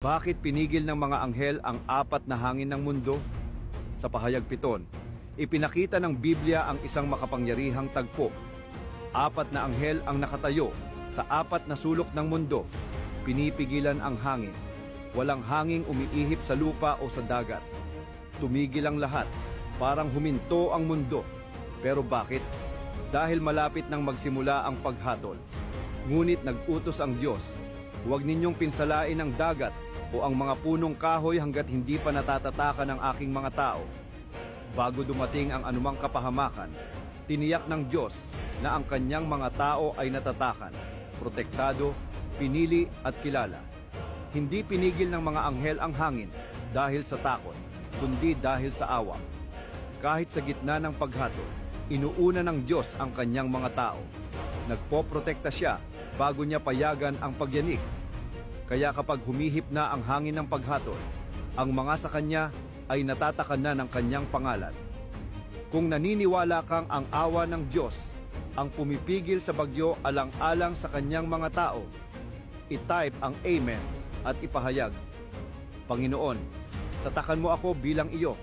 Bakit pinigil ng mga anghel ang apat na hangin ng mundo? Sa pahayag 7, ipinakita ng Biblia ang isang makapangyarihang tagpo. Apat na anghel ang nakatayo sa apat na sulok ng mundo. Pinipigilan ang hangin. Walang hanging umiihip sa lupa o sa dagat. Tumigil ang lahat, parang huminto ang mundo. Pero bakit? Dahil malapit nang magsimula ang paghatol. Ngunit nag-utos ang Diyos, huwag ninyong pinsalain ang dagat o ang mga punong kahoy hanggat hindi pa natatatakan ng aking mga tao. Bago dumating ang anumang kapahamakan, tiniyak ng Diyos na ang kanyang mga tao ay natatakan, protektado, pinili at kilala. Hindi pinigil ng mga anghel ang hangin dahil sa takot, kundi dahil sa awa. Kahit sa gitna ng paghatol, inuuna ng Diyos ang kanyang mga tao. Nagpoprotekta siya bago niya payagan ang pagyanig. Kaya kapag humihip na ang hangin ng paghatol, ang mga sa kanya ay natatakan na ng kanyang pangalan. Kung naniniwala kang ang awa ng Diyos ang pumipigil sa bagyo alang-alang sa kanyang mga tao, i-type ang Amen at ipahayag, Panginoon, tatakan mo ako bilang iyo.